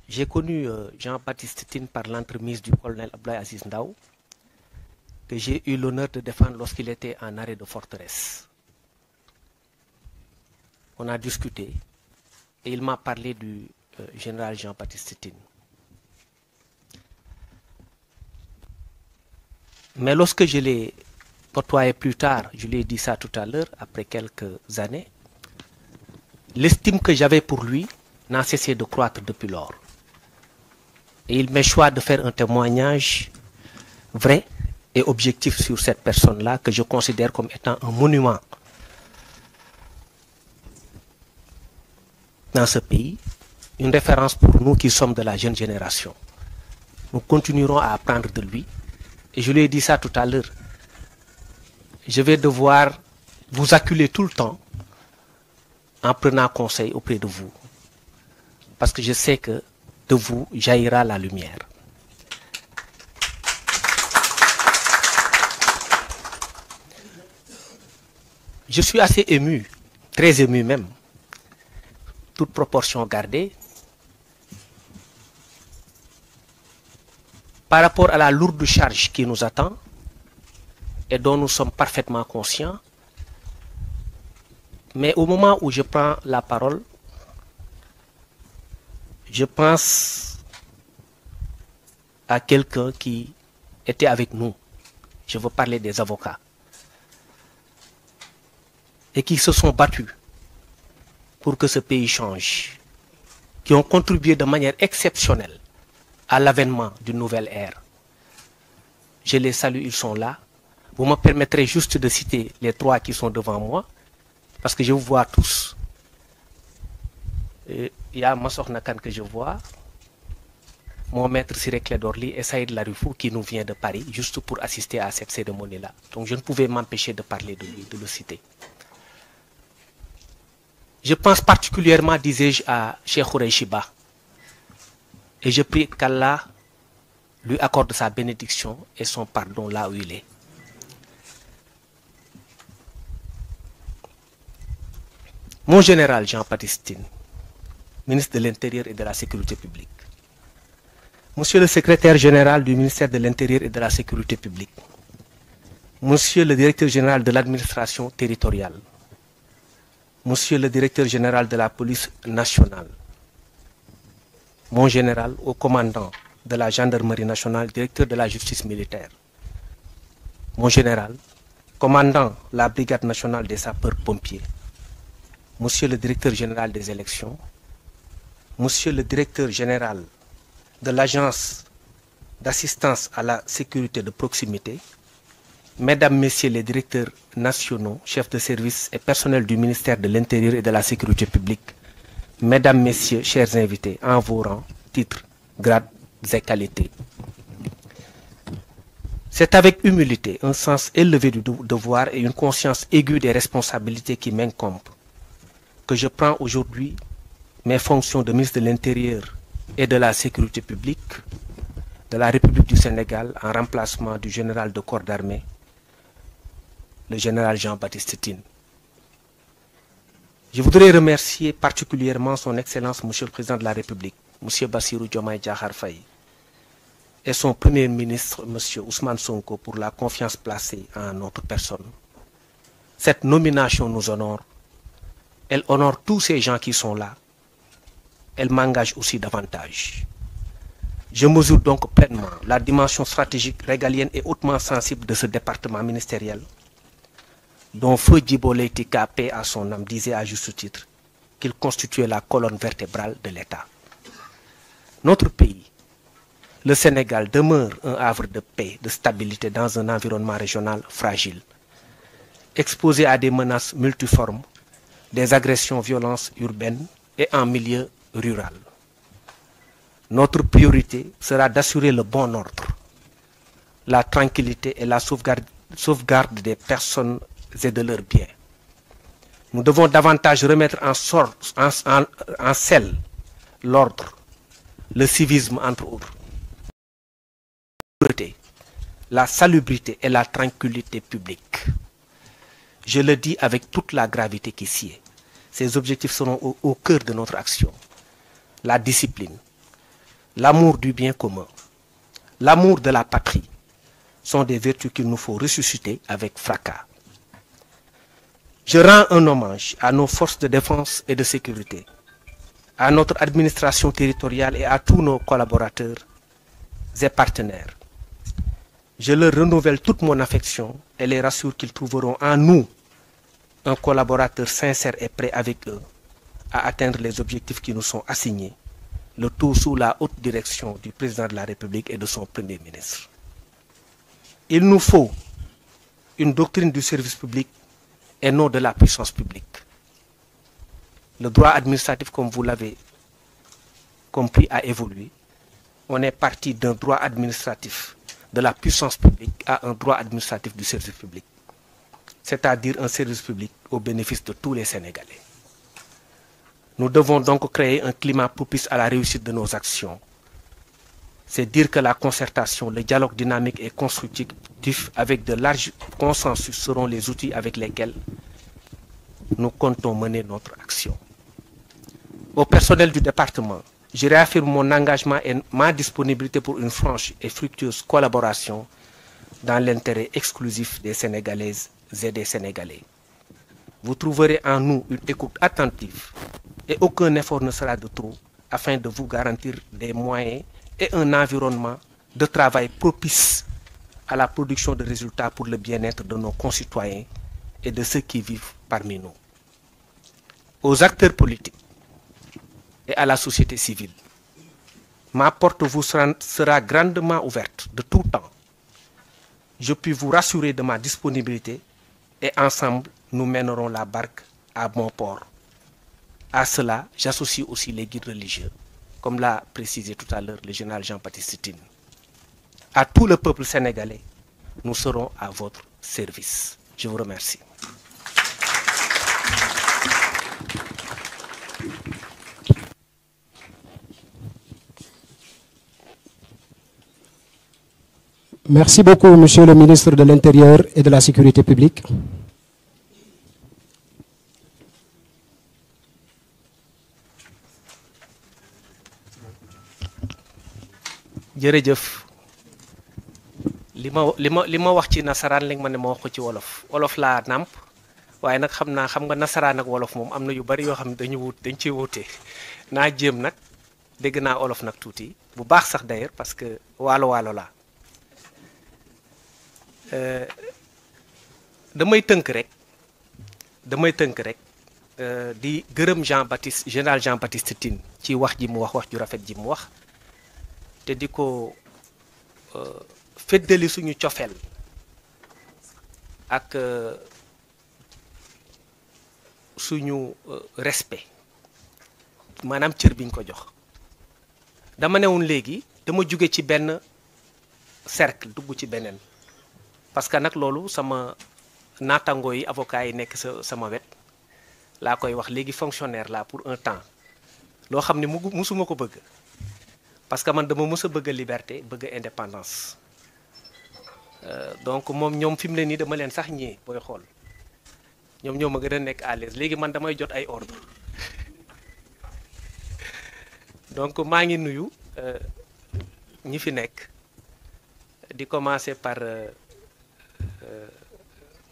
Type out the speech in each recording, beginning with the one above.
J'ai connu Jean-Baptiste Tine par l'entremise du colonel Abdoulaye Aziz Ndao, que j'ai eu l'honneur de défendre lorsqu'il était en arrêt de forteresse. On a discuté et il m'a parlé du général Jean-Baptiste Tine. Mais lorsque je l'ai côtoyé plus tard, je lui ai dit ça tout à l'heure, après quelques années, l'estime que j'avais pour lui n'a cessé de croître depuis lors. Et il m'est choix de faire un témoignage vrai et objectif sur cette personne-là que je considère comme étant un monument dans ce pays, une référence pour nous qui sommes de la jeune génération. Nous continuerons à apprendre de lui. Et je lui ai dit ça tout à l'heure. Je vais devoir vous acculer tout le temps en prenant conseil auprès de vous. Parce que je sais que de vous jaillira la lumière. Je suis assez ému, très ému même, toute proportion gardée, par rapport à la lourde charge qui nous attend et dont nous sommes parfaitement conscients. Mais au moment où je prends la parole, je pense à quelqu'un qui était avec nous. Je veux parler des avocats. Et qui se sont battus pour que ce pays change. Qui ont contribué de manière exceptionnelle à l'avènement d'une nouvelle ère. Je les salue, ils sont là. Vous me permettrez juste de citer les trois qui sont devant moi, parce que je vous vois tous. Il y a Massokhna Nakan que je vois, mon maître Ciré Clédor Ly et Saïd Larifou qui nous vient de Paris, juste pour assister à cette cérémonie-là. Donc je ne pouvais m'empêcher de parler de lui, de le citer. Je pense particulièrement, disais-je, à Cheikh Khoureyssi Ba. Et je prie qu'Allah lui accorde sa bénédiction et son pardon là où il est. Mon général Jean-Baptiste Tine, ministre de l'Intérieur et de la Sécurité publique. Monsieur le secrétaire général du ministère de l'Intérieur et de la Sécurité publique. Monsieur le directeur général de l'administration territoriale. Monsieur le directeur général de la police nationale. Mon général au commandant de la gendarmerie nationale, directeur de la justice militaire. Mon général, commandant la brigade nationale des sapeurs-pompiers. Monsieur le directeur général des élections. Monsieur le directeur général de l'agence d'assistance à la sécurité de proximité. Mesdames, Messieurs les directeurs nationaux, chefs de service et personnels du ministère de l'Intérieur et de la Sécurité publique. Mesdames, Messieurs, chers invités, en vos rangs, titres, grades et qualités. C'est avec humilité, un sens élevé du devoir et une conscience aiguë des responsabilités qui m'incombent que je prends aujourd'hui mes fonctions de ministre de l'Intérieur et de la Sécurité publique de la République du Sénégal en remplacement du général de corps d'armée, le général Jean-Baptiste Tine. Je voudrais remercier particulièrement son Excellence, Monsieur le Président de la République, Monsieur Bassirou Diomaye Diakhar Faye, et son Premier ministre, Monsieur Ousmane Sonko, pour la confiance placée en notre personne. Cette nomination nous honore. Elle honore tous ces gens qui sont là. Elle m'engage aussi davantage. Je mesure donc pleinement la dimension stratégique, régalienne et hautement sensible de ce département ministériel, dont Feu Djibo Leyti Ka, paix à son âme, disait à juste titre qu'il constituait la colonne vertébrale de l'État. Notre pays, le Sénégal, demeure un havre de paix, de stabilité dans un environnement régional fragile, exposé à des menaces multiformes, des agressions, violences urbaines et en milieu rural. Notre priorité sera d'assurer le bon ordre, la tranquillité et la sauvegarde des personnes et de leurs biens. Nous devons davantage remettre en selle l'ordre, le civisme entre autres, la salubrité et la tranquillité publique. Je le dis avec toute la gravité qui sied. Ces objectifs seront au cœur de notre action. la discipline, l'amour du bien commun, l'amour de la patrie sont des vertus qu'il nous faut ressusciter avec fracas. Je rends un hommage à nos forces de défense et de sécurité, à notre administration territoriale et à tous nos collaborateurs et partenaires. Je leur renouvelle toute mon affection et les rassure qu'ils trouveront en nous un collaborateur sincère et prêt avec eux à atteindre les objectifs qui nous sont assignés, le tout sous la haute direction du président de la République et de son Premier ministre. Il nous faut une doctrine du service public et non de la puissance publique. Le droit administratif, comme vous l'avez compris, a évolué. On est parti d'un droit administratif de la puissance publique à un droit administratif du service public, c'est-à-dire un service public au bénéfice de tous les Sénégalais. Nous devons donc créer un climat propice à la réussite de nos actions. C'est dire que la concertation, le dialogue dynamique et constructif avec de larges consensus seront les outils avec lesquels nous comptons mener notre action. Au personnel du département, je réaffirme mon engagement et ma disponibilité pour une franche et fructueuse collaboration dans l'intérêt exclusif des Sénégalaises et des Sénégalais. Vous trouverez en nous une écoute attentive et aucun effort ne sera de trop afin de vous garantir des moyens et un environnement de travail propice à la production de résultats pour le bien-être de nos concitoyens et de ceux qui vivent parmi nous. Aux acteurs politiques et à la société civile, ma porte vous sera grandement ouverte de tout temps. Je puis vous rassurer de ma disponibilité et ensemble, nous mènerons la barque à bon port. À cela, j'associe aussi les guides religieux, comme l'a précisé tout à l'heure le général Jean-Baptiste Tine. À tout le peuple sénégalais, nous serons à votre service. Je vous remercie. Merci beaucoup, Monsieur le ministre de l'Intérieur et de la Sécurité publique. jërëjëf li ma wax ci nasaraan léegi ma ne ma wax ko ci wolof laa nàmp waaye nag xam nga nasaraan ak wolof moom am na yu bari yoo xam ne dañ ciy wute naa jéem nag dégg naa wolof nag tuuti bu baax sax d'ailleurs parce que waalo laa damay tënk rek di gërëm général Jean-Baptiste Tine ci wax ji mu wax ju rafet ji mu wax te di ko feddali suñu cofeel ak suñu respect maanaam cër biñ ko jox dama newoon léegi dama jóge ci benn cercle dugg ci beneen parce que nag loolu sama naataangoo yi avocat yi nekk sama wet laa koy wax léegi fonctionnaire la pour un temps loo xam ne musuma ko bëgg parce que man dama mës a bëgg liberté bëgg indépendance donc moom ñoom fi mu ne nii dama leen sax ñee booy xool ñoom ñoo ma gën a nekk à l'aise léegi man damay jot ay ordre donc maa ngi nuyu ñi fi nekk di commencer par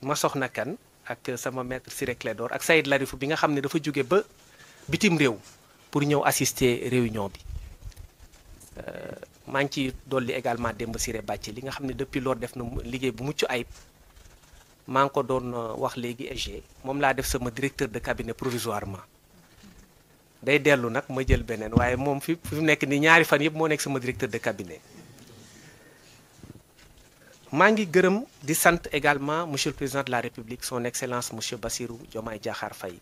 ma soxna kan ak sama maître Ciré Clédor ak Saïd Larifou bi nga xam ne dafa jóge ba bitim réew pour ñëw assister réunion bi maa ngi ci dolli également Demba Ciré Bàcce li nga xam ne depuis loolu def na liggéey bu mucc ayib maa ngi ko doon wax léegi EG moom laa def sama directeur de cabinet provisoirement day dellu nag ma jël beneen waaye moom fi mu nekk ni ñaari fan yëpp moo nekk sama directeur de cabinet maa ngi gërëm di sant également monsieur le président de la République son excellence monsieur Bassirou Diomaye Diakhar Faye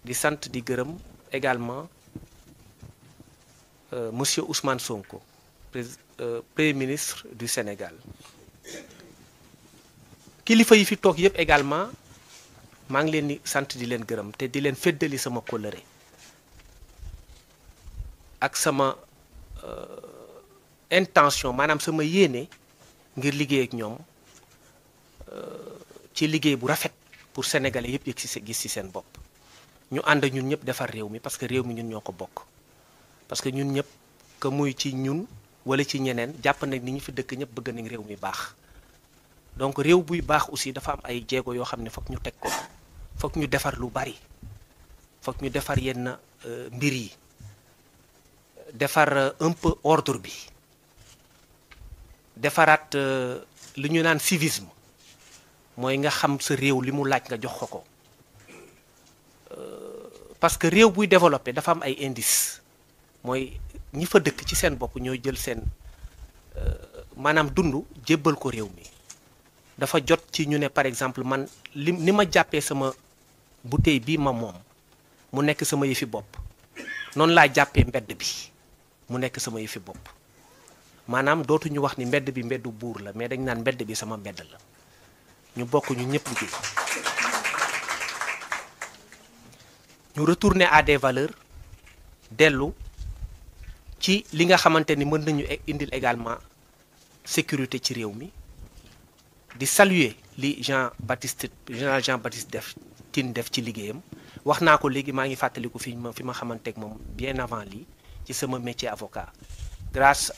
di sant di gërëm également monsieur Ousmane Sonko premier ministre du Sénégal kilifa yi fi toog yëpp également maa ngi leen di sant di leen gërëm te di leen feddali sama kóllëre ak sama intention maanaam sama yéene ngir liggéey ak ñoom ci liggéey bu rafet pour sénégalais yëpp yëg ci gis ci seen bopp ñu ànd ñun ñëpp defar réew mi parce que réew mi ñun ñoo ko bokk parce que ñun ñëpp que muy ci ñun wala ci ñeneen jàpp nañ ni ñu fi dëkk ñëpp bëgg nañ réew mi baax donc réew buy baax aussi dafa am ay jéego yoo xam ne foog ñu teg ko foog ñu defar lu bari foog ñu defar yenn mbir yi defar un peu ordre bi defaraat li ñu naan civisme mooy nga xam sa réew li mu laaj nga jox ko parce que réew buy développé dafa am ay indices mooy ñi fa dëkk ci seen bopp ñooy jël seen maanaam dund jébbal ko réew mi dafa jot ci ñu ne par exemple man ni ma jàppee sama bouteille bii ma moom mu nekk sama yëfi bopp noonu laa jàppee mbedd bi mu nekk sama yëfi bopp maanaam dootuñu wax ni mbedd bi mbeddu buur la mais dañ naan mbedd bi sama mbedd la ñu bokk ñu ñëpp liggéey ñu retourner à des valeurs dellu ci li nga xamante ni mën nañu indil également sécurité ci réew mi di saluer li général Jean-Baptiste Tine def ci liggéeyam wax naa ko léegi maa ngi fàttaliku fi ma xamanteeg moom bien avant lii ci sama métier avocat grâce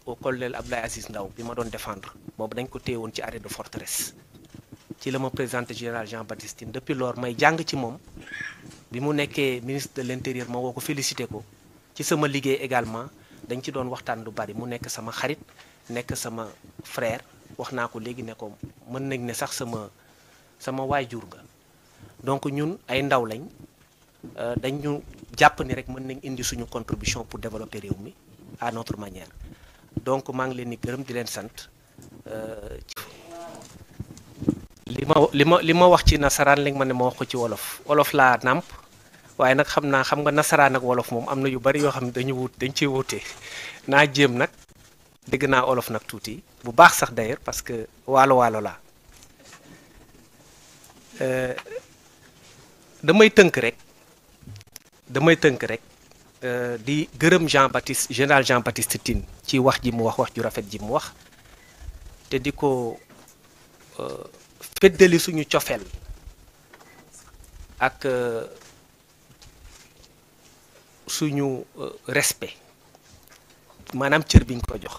au colonel Abdoulaye Aziz Ndaw bi ma doon défendre boobu dañ ko téye woon ci arrêt de forteresse ci la ma présenté général Jean-Baptiste Tine depuis lors may jàng ci moom bi mu nekkee ministre de l'intérieur ma woo ko félicité ko ci sama liggéey également dañ ci doon waxtaan lu bari mu nekk sama xarit nekk sama frère wax naa ko léegi ne ko mën nañ ne sax sama waajur nga donc ñun ay ndaw lañ dañu jàpp ni rek mën nañ indi suñu contribution pour développer réew mi à notre manière donc maa ngi leen di gërëm di leen sant li ma wax ci nasaraan léegi ma ne ma wax ko ci wolof laa nàmp waaye nag xam nga nasaraan ak wolof moom am na yu bari yoo xam ne dañ ciy wute naa jéem nag dégg naa wolof nag tuuti bu baax sax d'ailleurs parce que waalo laa damay tënk rek di gërëm général Jean-Baptiste Tine ci wax ji mu wax ju rafet ji mu wax te di ko feddali suñu cofeel ak suñu respect maanaam cër biñ ko jox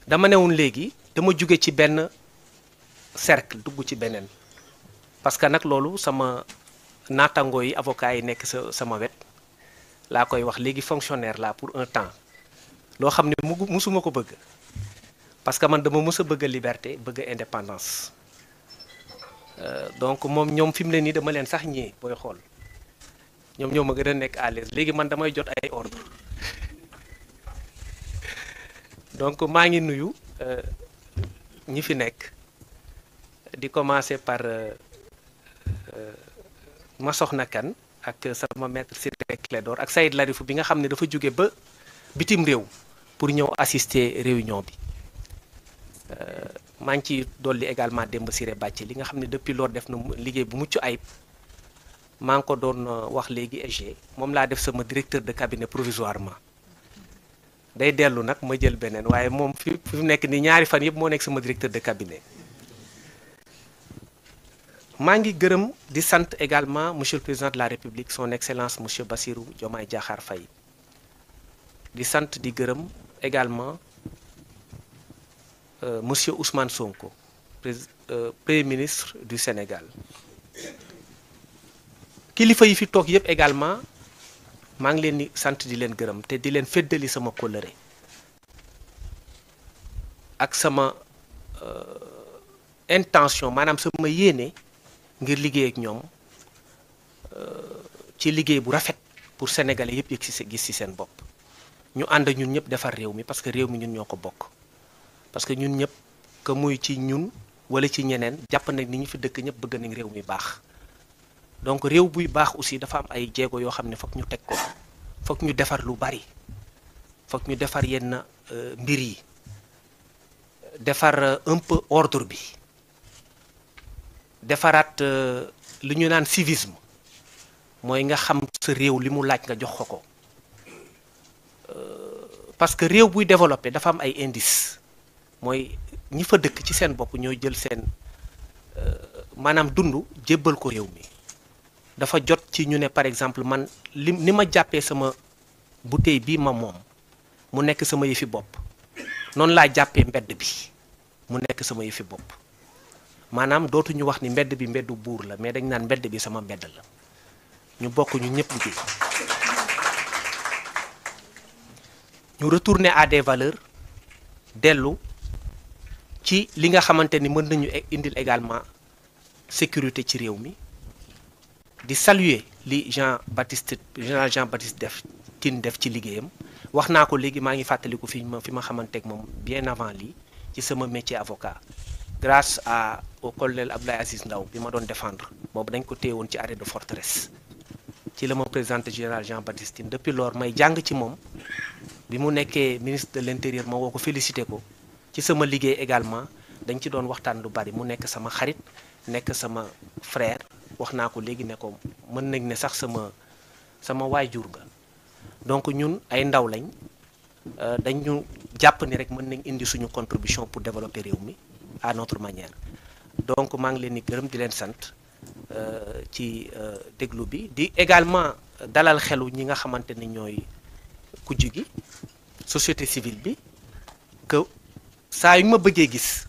dama newoon léegi dama jóge ci benn cercle dugg ci beneen parce que nag loolu sama naatangoo yi avocat yi nekk sama wet laa koy wax léegi fonctionnaire la pour un temps loo xam ne musuma ko bëgg parce que man dama mës a bëgg a liberté bëgg a indépendance donc moom ñoom fi mu ne nii dama leen sax ñee booy xool ñoom ñoo ma gën a nekk à l'aise léegi man damay jot ay ordre donc maa ngi nuyu ñi fi nekk di commencer par ma soxna kan ak sama maître Ciré Clédor ak Saïd Larifou bi nga xam ne dafa jóge ba bitim réew pour ñëw assister réunion bi maa ngi ci dolli également Demba Ciré Bàcce li nga xam ne depuis lors def na liggéey bu mucc ayib maa ngi ko doon wax léegi EG moom laa def sama directeur de cabinet provisoirement day dellu nag ma jël beneen waaye moom fi mu nekk ni ñaari fan yëpp moo nekk sama directeur de cabinet maa ngi gërëm di sant également monsieur le président de la république son excellence monsieur Bassirou Diomaye Diakhar Faye di sant di gërëm également monsieur Ousmane Sonko premier ministre du Sénégal kilifa yi fi toog yëpp également maa ngi leen di sant di leen gërëm te di leen feddali sama kóllëre ak sama intention maanaam sama yéene ngir liggéey ak ñoom ci liggéey bu rafet pour sénégalais yëpp gis ci seen bopp ñu ànd ñun ñëpp defar réew mi parce que réew mi ñun ñoo ko bokk parce que ñun ñëpp que muy ci ñun wala ci ñeneen jàpp nañ ni ñu fi dëkk ñëpp bëgg nañ réew mi baax donc réew buy baax aussi dafa am ay jéego yoo xam ne foog ñu teg ko foog ñu defar lu bari foog ñu defar yenn mbir yi defar un peu ordre bi defaraat li ñu naan civisme mooy nga xam sa réew li mu laaj nga jox ko parce que réew buy développé dafa am ay indices mooy ñi fa dëkk ci seen bopp ñooy jël seen maanaam dund jébbal ko réew mi dafa jot ci ñu ne par exemple man ni ma jàppee sama bouteille bii ma moom mu nekk sama yëfi bopp noonu laa jàppee mbedd bi mu nekk sama yëfi bopp maanaam dootuñu wax ni mbedd bi mbeddu buur la mais dañ naan mbedd bi sama mbedd la ñu bokk ñu ñëpp liggéey ñu retourner à des valeurs dellu ci li nga xamante ni mën nañu indil également sécurité ci réew mi di saluer li général Jean-Baptiste Tine def ci liggéeyam wax naa ko léegi maa ngi fàttaliku fi ma xamanteeg moom bien avant lii ci sama métier avocat grâce au colonel Abdoulaye Aziz Ndaw bi ma doon défendre boobu dañ ko téye woon ci arrêt de forteresse ci la ma présenté général Jean-Baptiste Tine depuis lors may jàng ci moom bi mu nekkee ministre de l'intérieur ma woo ko félicité ko ci sama liggéey également dañ ci doon waxtaan lu bari mu nekk sama xarit nekk sama frère wax naa ko léegi ne ko mën nañ ne sax sama waajur nga donc ñun ay ndaw lañ dañu jàpp ni rek mën nañ indi suñu contribution pour développer réew mi à notre manière donc maa ngi leen di gërëm di leen sant ci déglu bi di également dalal xelu ñi nga xamante ni ñooy kujj gi société civile bi que saa yu ma bëggee gis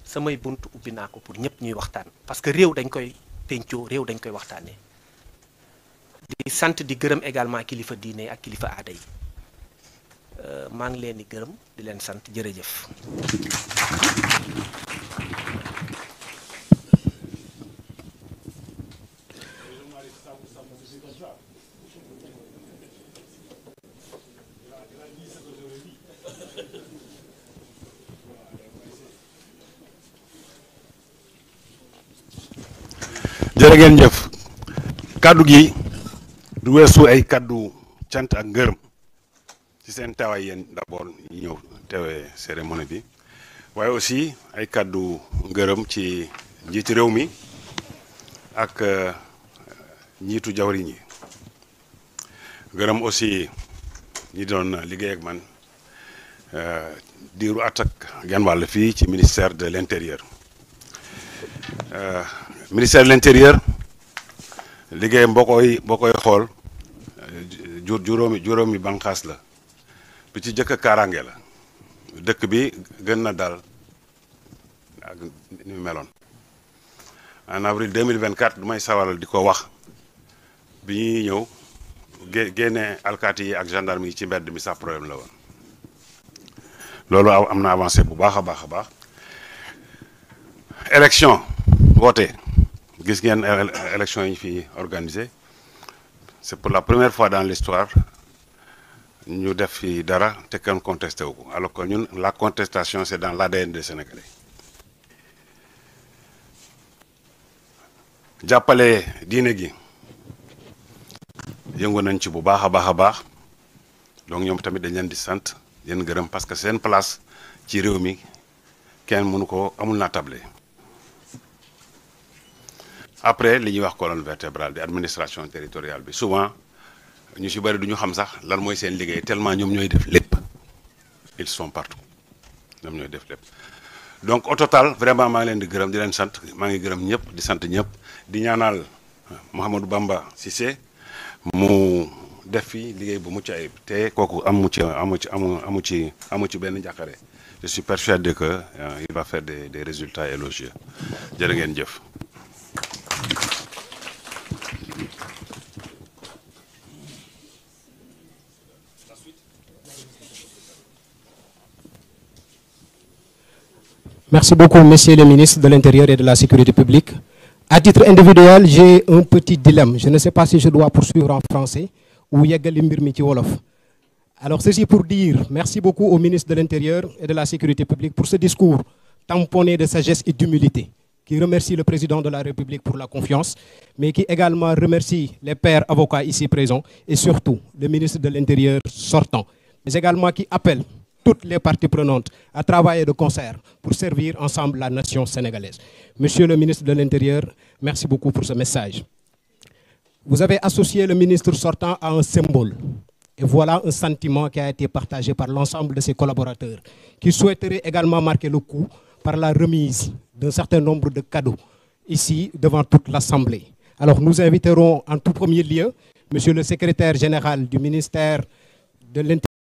samay bunt ubbi naa ko pour ñëpp ñuy waxtaan parce que réew dañ koy pencoo réew dañ koy waxtaanee di sant di gërëm également kilifa diine ak kilifa aada yi maa ngi leen di gërëm di leen sant jërëjëf. jërë ngeen jëf kaddu gi du weesu ay kaddu cant ak ngërëm ci seen tawaay yéen d'abord yi ñëw teewee cérémonie bi waaye aussi ay kaddu ngërëm ci njiitu réew mi ak njiitu jawriñ yi ngërëm aussi ñi doon liggéey ak man diiru at ak genn wàll fii ci ministère de l'intérieur ministère de l'intérieur liggéeyam boo koy xool juróomi banqaas la bi ci jëkk kaaraange la dëkk bi gën na dal ak ni mu meloon en avril 2024 du may sawaral di ko wax bi ñuy ñëw génne alkaati yi ak gendarme yi ci mbedd mi sax problème la woon loolu am na avancé bu baax a baax élection voté gis ngeen élection yi ñu fi organisé c'est pour la première fois dans l'histoire ñu def fi dara te kenn contesté wu ko alors que ñun la contestation c'est dans l'ADN des Sénégalais jàppale diine gi yëngu nañ ci bu baax a baax donc ñoom tamit dañ leen di sant leen gërëm parce que seen place ci réew mi kenn mënu ko amul naa table après li ñuy wax colonne vertébrale di administration territoriale bi souvent ñu ci bari du ñu xam sax lan mooy seen liggéey tellement ñoom ñooy def lépp ils sont partout ñoom ñooy def lépp donc au total vraiment maa ngi leen di gërëm di leen sant maa ngi gërëm ñëpp di sant ñëpp di ñaanal Mouhamadou Bamba Cissé mu def fi liggéey bu mucc ayib te kooku amu ci benn njàqare je suis persuadé que il va faire des résultats élogieux jërë ngeen jëf. Merci beaucoup, Monsieur le ministre de l'Intérieur et de la Sécurité publique. À titre individuel, j'ai un petit dilemme. Je ne sais pas si je dois poursuivre en français ou yeggali mbir mi ci wolof. Alors, ceci pour dire merci beaucoup au ministre de l'Intérieur et de la Sécurité publique pour ce discours tamponné de sagesse et d'humilité, qui remercie le président de la République pour la confiance, mais qui également remercie les pairs avocats ici présents et surtout le ministre de l'Intérieur sortant, mais également qui appelle toutes les parties prenantes à travailler de concert pour servir ensemble la nation sénégalaise. Monsieur le ministre de l'Intérieur, merci beaucoup pour ce message. Vous avez associé le ministre sortant à un symbole. Et voilà un sentiment qui a été partagé par l'ensemble de ses collaborateurs, qui souhaiteraient également marquer le coup par la remise d'un certain nombre de cadeaux ici devant toute l'Assemblée. Alors nous inviterons en tout premier lieu Monsieur le secrétaire général du ministère de l'Intérieur